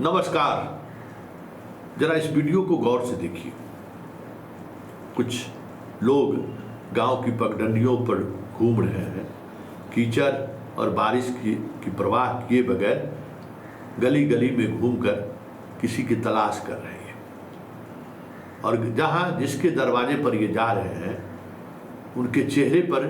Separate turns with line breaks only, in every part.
नमस्कार। जरा इस वीडियो को गौर से देखिए। कुछ लोग गांव की पगडंडियों पर घूम रहे हैं, कीचड़ और बारिश की परवाह किए बगैर गली गली में घूमकर किसी की तलाश कर रहे हैं। और जहां जिसके दरवाजे पर ये जा रहे हैं उनके चेहरे पर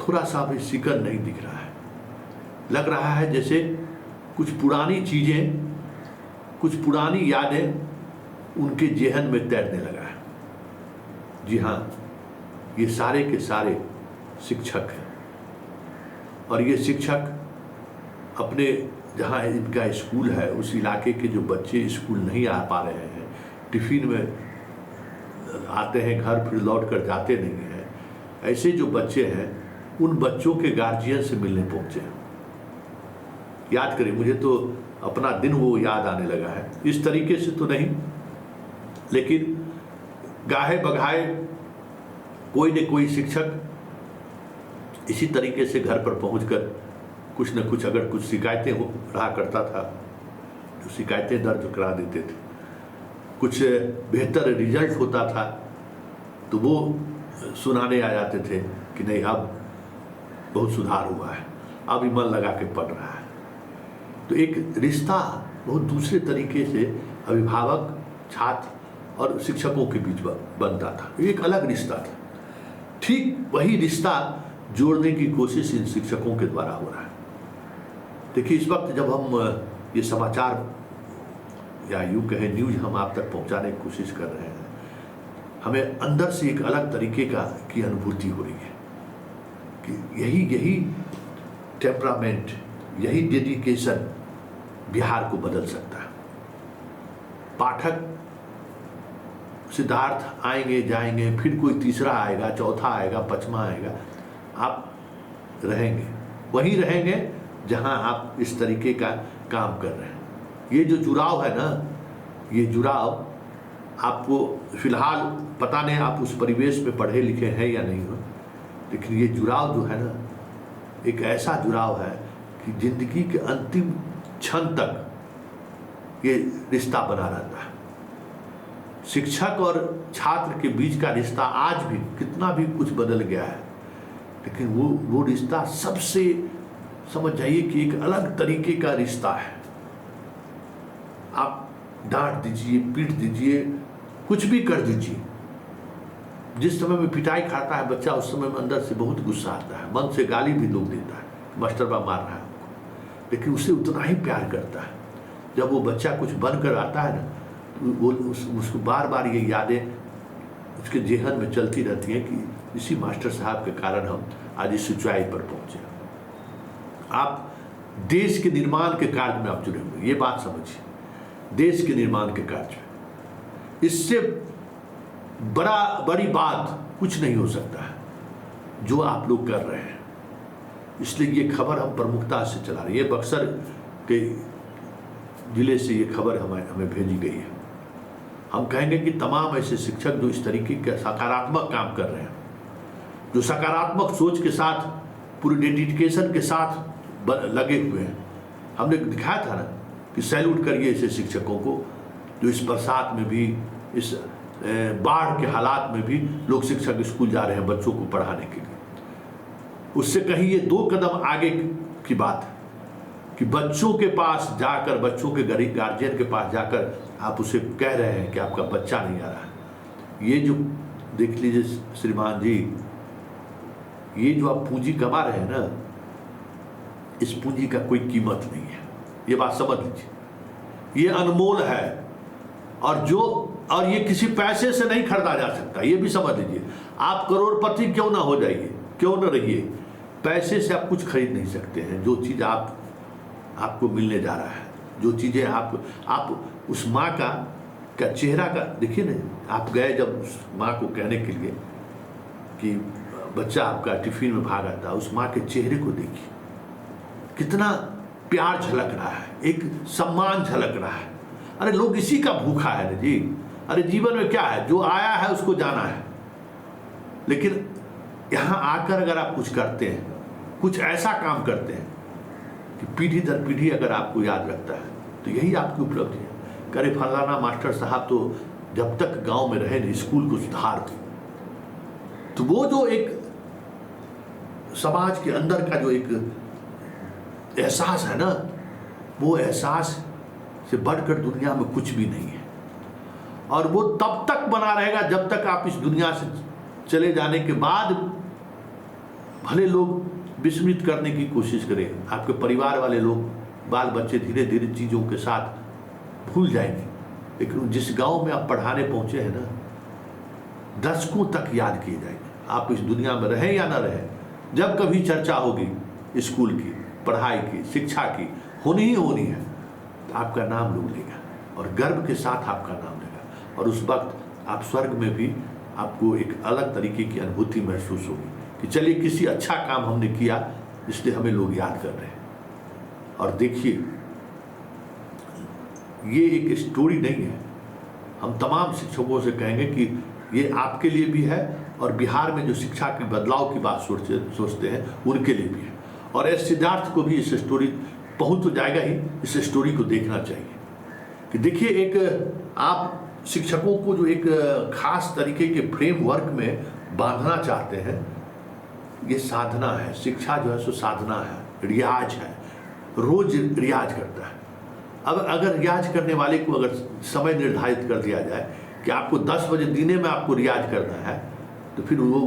थोड़ा सा भी शिकन नहीं दिख रहा है। लग रहा है जैसे कुछ पुरानी चीज़ें, कुछ पुरानी यादें उनके जेहन में तैरने लगा है। जी हाँ, ये सारे के सारे शिक्षक हैं। और ये शिक्षक अपने जहाँ इनका स्कूल है उस इलाके के जो बच्चे स्कूल नहीं आ पा रहे हैं, टिफ़िन में आते हैं घर फिर लौट कर जाते नहीं हैं, ऐसे जो बच्चे हैं उन बच्चों के गार्जियन से मिलने पहुँचे हैं। याद करें, मुझे तो अपना दिन वो याद आने लगा है। इस तरीके से तो नहीं, लेकिन गाहे बगाहे कोई न कोई शिक्षक इसी तरीके से घर पर पहुंचकर कुछ न कुछ, अगर कुछ शिकायतें हो रहा करता था तो शिकायतें दर्ज करा देते थे। कुछ बेहतर रिजल्ट होता था तो वो सुनाने आ जाते थे कि नहीं, अब बहुत सुधार हुआ है, अब ही मन लगा के पढ़ रहा है। तो एक रिश्ता बहुत दूसरे तरीके से अभिभावक, छात्र और शिक्षकों के बीच बनता था। एक अलग रिश्ता था। ठीक वही रिश्ता जोड़ने की कोशिश इन शिक्षकों के द्वारा हो रहा है। देखिए, इस वक्त जब हम ये समाचार या यूँ कहें न्यूज़ हम आप तक पहुंचाने की कोशिश कर रहे हैं, हमें अंदर से एक अलग तरीके की अनुभूति हो रही है कि यही टेम्परामेंट, यही डेडिकेशन बिहार को बदल सकता है। पाठक सिद्धार्थ आएंगे जाएंगे, फिर कोई तीसरा आएगा, चौथा आएगा, पांचवा आएगा, आप रहेंगे, वहीं रहेंगे जहां आप इस तरीके का काम कर रहे हैं। ये जो जुड़ाव है ना, ये जुड़ाव आपको फिलहाल पता नहीं आप उस परिवेश में पढ़े लिखे हैं या नहीं हो, लेकिन ये जुड़ाव जो है ना, एक ऐसा जुड़ाव है कि जिंदगी के अंतिम क्षण तक ये रिश्ता बना रहता है। शिक्षक और छात्र के बीच का रिश्ता आज भी कितना भी कुछ बदल गया है, लेकिन वो रिश्ता सबसे, समझ जाइए कि एक अलग तरीके का रिश्ता है। आप डांट दीजिए, पीट दीजिए, कुछ भी कर दीजिए। जिस समय में पिटाई खाता है बच्चा, उस समय में अंदर से बहुत गुस्सा आता है, मन से गाली भी लोग देता है, मास्टरबा मार रहा है हमको, लेकिन उसे उतना ही प्यार करता है। जब वो बच्चा कुछ बन कर आता है ना, तो वो उसको बार बार ये यादें उसके जेहन में चलती रहती हैं कि इसी मास्टर साहब के कारण हम आज इस ऊंचाई पर पहुंचे। आप देश के निर्माण के कार्य में आप जुड़े हुए, ये बात समझिए, देश के निर्माण के कार्य में इससे बड़ी बात कुछ नहीं हो सकता है जो आप लोग कर रहे हैं। इसलिए ये खबर हम प्रमुखता से चला रही है। बक्सर के जिले से ये खबर हमें भेजी गई है। हम कहेंगे कि तमाम ऐसे शिक्षक जो इस तरीके के सकारात्मक काम कर रहे हैं, जो सकारात्मक सोच के साथ, पूरी डेडिकेशन के साथ लगे हुए हैं। हमने दिखाया था ना कि सैल्यूट करिए ऐसे शिक्षकों को जो इस बरसात में भी, इस बाढ़ के हालात में भी लोग शिक्षक स्कूल जा रहे हैं बच्चों को पढ़ाने के लिए। उससे कहीं ये 2 कदम आगे की बात है कि बच्चों के पास जाकर, बच्चों के गार्जियन के पास जाकर आप उसे कह रहे हैं कि आपका बच्चा नहीं आ रहा है। ये जो देख लीजिए श्रीमान जी, ये जो आप पूंजी कमा रहे हैं ना, इस पूंजी का कोई कीमत नहीं है। ये बात समझ लीजिए, ये अनमोल है और ये किसी पैसे से नहीं खरीदा जा सकता। ये भी समझ लीजिए। आप करोड़पति क्यों ना हो जाइए, क्यों ना रहिए, पैसे से आप कुछ खरीद नहीं सकते हैं। जो चीज़ आपको मिलने जा रहा है, जो चीज़ें आप उस माँ का चेहरा का देखिए ना। आप गए जब उस माँ को कहने के लिए कि बच्चा आपका टिफिन में भाग आता, उस माँ के चेहरे को देखिए, कितना प्यार झलक रहा है, एक सम्मान झलक रहा है। अरे लोग इसी का भूखा है ना जी। अरे जीवन में क्या है, जो आया है उसको जाना है। लेकिन यहाँ आकर अगर आप कुछ करते हैं, कुछ ऐसा काम करते हैं कि पीढ़ी दर पीढ़ी अगर आपको याद रखता है, तो तो यही आपकी उपलब्धि है। करे फलाना मास्टर साहब तो जब तक गांव में रहे स्कूल को सुधार दी, तो वो जो एक समाज के अंदर का जो एक एहसास है ना, वो एहसास से बढ़कर दुनिया में कुछ भी नहीं है। और वो तब तक बना रहेगा जब तक आप इस दुनिया से चले जाने के बाद भले लोग विस्मृत करने की कोशिश करें, आपके परिवार वाले लोग, बाल बच्चे धीरे धीरे चीज़ों के साथ भूल जाएंगे, लेकिन जिस गांव में आप पढ़ाने पहुंचे हैं ना, दशकों तक याद किए जाएंगे। आप इस दुनिया में रहें या ना रहें, जब कभी चर्चा होगी स्कूल की, पढ़ाई की, शिक्षा की, होनी ही होनी है, तो आपका नाम लोग लेगा और गर्व के साथ आपका नाम लेगा। और उस वक्त आप स्वर्ग में भी आपको एक अलग तरीके की अनुभूति महसूस होगी कि चलिए किसी अच्छा काम हमने किया, इसलिए हमें लोग याद कर रहे हैं। और देखिए, ये एक स्टोरी नहीं है, हम तमाम शिक्षकों से कहेंगे कि ये आपके लिए भी है और बिहार में जो शिक्षा के बदलाव की बात सोचते हैं उनके लिए भी है। और एस सिद्धार्थ को भी इस स्टोरी पहुंच तो जाएगा ही, इस स्टोरी को देखना चाहिए कि देखिए, एक आप शिक्षकों को जो एक खास तरीके के फ्रेमवर्क में बांधना चाहते हैं, ये साधना है। शिक्षा जो है सो साधना है, रियाज है, रोज रियाज करता है। अब अगर रियाज करने वाले को अगर समय निर्धारित कर दिया जाए कि आपको 10 बजे दिने में आपको रियाज करना है, तो फिर वो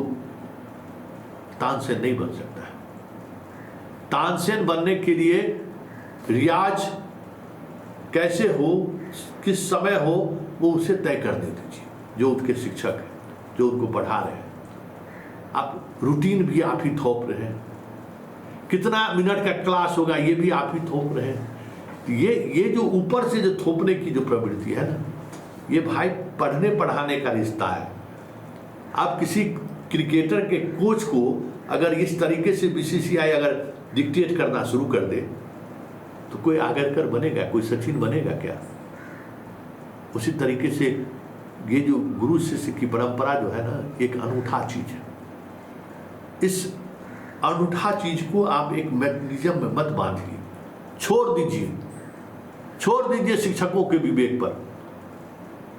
तानसेन नहीं बन सकता है। तानसेन बनने के लिए रियाज कैसे हो, किस समय हो, वो उसे तय करने दीजिए, जो उनके शिक्षक हैं, जो उनको पढ़ा रहे हैं। आप रूटीन भी आप ही थोप रहे हैं, कितना मिनट का क्लास होगा ये भी आप ही थोप रहे हैं। ये जो ऊपर से जो थोपने की जो प्रवृत्ति है ना, ये भाई पढ़ने पढ़ाने का रिश्ता है। आप किसी क्रिकेटर के कोच को अगर इस तरीके से बीसीसीआई अगर डिक्टेट करना शुरू कर दे, तो कोई आगरकर बनेगा, कोई सचिन बनेगा क्या? उसी तरीके से ये जो गुरु शिष्य की परंपरा जो है ना, एक अनूठा चीज है। इस अनूठा चीज को आप एक मैकेनिज्म में मत बांधिए, छोड़ दीजिए शिक्षकों के विवेक पर।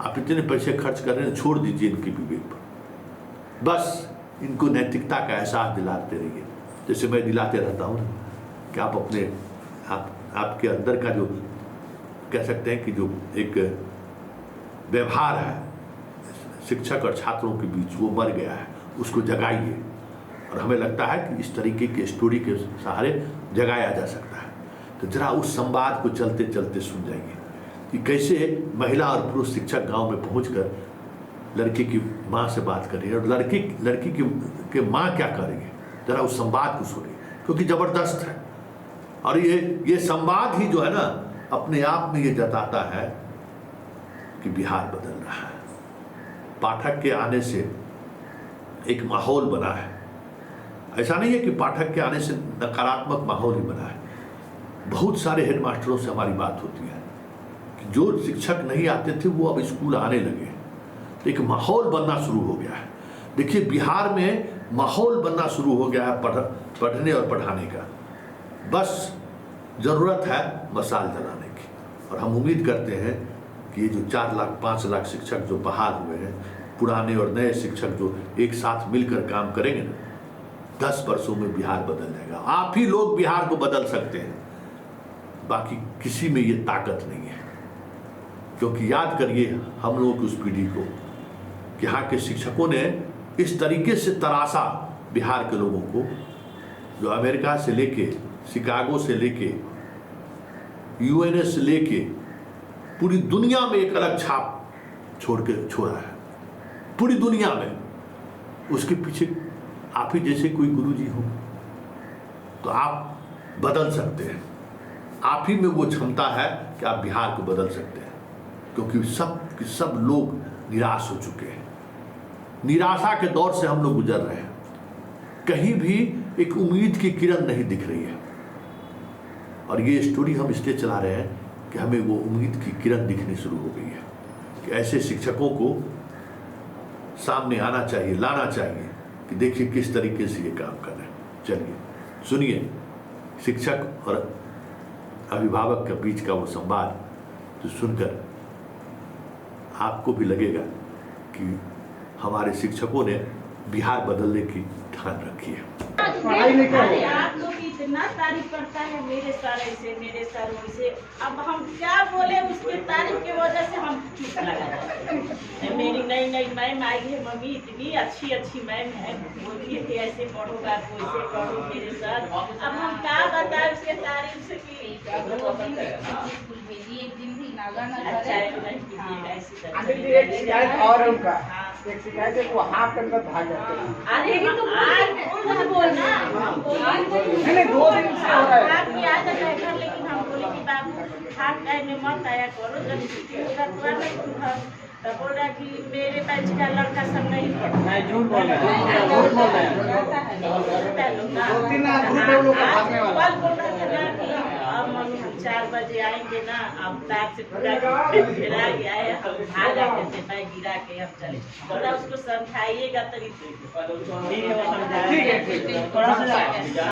आप इतने पैसे खर्च कर रहे हैं, छोड़ दीजिए इनके विवेक पर। बस इनको नैतिकता का एहसास दिलाते रहिए, जैसे मैं दिलाते रहता हूँ कि आप अपने आपके अंदर का जो कह सकते हैं कि जो एक व्यवहार है शिक्षक और छात्रों के बीच, वो मर गया है, उसको जगाइए। और हमें लगता है कि इस तरीके के स्टोरी के सहारे जगाया जा सकता है। तो जरा उस संवाद को चलते चलते सुन जाइए कि कैसे महिला और पुरुष शिक्षक गांव में पहुंचकर लड़की की माँ से बात कर रही है और लड़की की माँ क्या कर रही है। जरा उस संवाद को सुनिए, क्योंकि जबरदस्त है। और ये संवाद ही जो है ना, अपने आप में ये जताता है कि बिहार बदल रहा है। पाठक के आने से एक माहौल बना है। ऐसा नहीं है कि पाठक के आने से नकारात्मक माहौल ही बना है। बहुत सारे हेडमास्टरों से हमारी बात होती है कि जो शिक्षक नहीं आते थे वो अब स्कूल आने लगे, तो एक माहौल बनना शुरू हो गया है। देखिए, बिहार में माहौल बनना शुरू हो गया है पढ़ने और पढ़ाने का। बस ज़रूरत है मसाल जलाने की। और हम उम्मीद करते हैं कि ये जो 4 लाख 5 लाख शिक्षक जो बहाल हुए हैं, पुराने और नए शिक्षक जो एक साथ मिलकर काम करेंगे ना, 10 वर्षों में बिहार बदल जाएगा। आप ही लोग बिहार को बदल सकते हैं, बाकी किसी में ये ताकत नहीं है। क्योंकि याद करिए हम लोगों की उस पीढ़ी को कि यहाँ के शिक्षकों ने इस तरीके से तराशा बिहार के लोगों को, जो अमेरिका से लेके, शिकागो से लेके, यूएनएस से लेके पूरी दुनिया में एक अलग छाप छोड़ा है। पूरी दुनिया में उसके पीछे आप ही जैसे कोई गुरुजी हो तो आप बदल सकते हैं। आप ही में वो क्षमता है कि आप बिहार को बदल सकते हैं, क्योंकि सब लोग निराश हो चुके हैं। निराशा के दौर से हम लोग गुजर रहे हैं। कहीं भी एक उम्मीद की किरण नहीं दिख रही है। और ये स्टोरी हम इसलिए चला रहे हैं कि हमें वो उम्मीद की किरण दिखनी शुरू हो गई है कि ऐसे शिक्षकों को सामने आना चाहिए, लाना चाहिए कि देखिए किस तरीके से ये काम कर रहे हैं। चलिए सुनिए शिक्षक और अभिभावक के बीच का वो संवाद तो सुनकर आपको भी लगेगा कि हमारे शिक्षकों ने बिहार बदलने की ठान रखी है।
अरे आप लोग इतना तारीफ करता है, मेरे सर ऐसे, मेरे सर वैसे, अब हम क्या बोले, उसके तारीफ की वजह से हम चुप लगा जाते हैं। मेरी नई नई मैम आई है, मम्मी इतनी अच्छी अच्छी मैम है, बोलती है कि ऐसे पढ़ोगा वैसे पढ़ो मेरे सर। अब हम क्या बताएं उसके तारीफ से कि अच्छा
एक शिकायत और है उनका, एक शिकायत है वो हाथ के अंदर भाग जाते हैं।
अरे तो आज बोलना
नहीं 2 दिन से हो रहा है।
आप भी आ जाता है घर, लेकिन हम बोले कि बाबू हाथ टाइम में मत आया करो, जब छुट्टी होगा तो आना तुम घर। तो बोल रहा कि मेरे बैच का लड़का सब नहीं पढ़ता है।
झूठ बोल रहे हैं, झूठ बोल रहे हैं। 2-3 ग्रुप है लोग का भागने वाला।
कल बोल रहा था ना कि अब मम्मी हम 4 बजे आएंगे ना, अब बैग से पूरा गिरा गया है, हम भाग आते थे, बैग गिरा के हम चले। बोला उसको समझाइएगा तभी
ठीक है, थोड़ा सा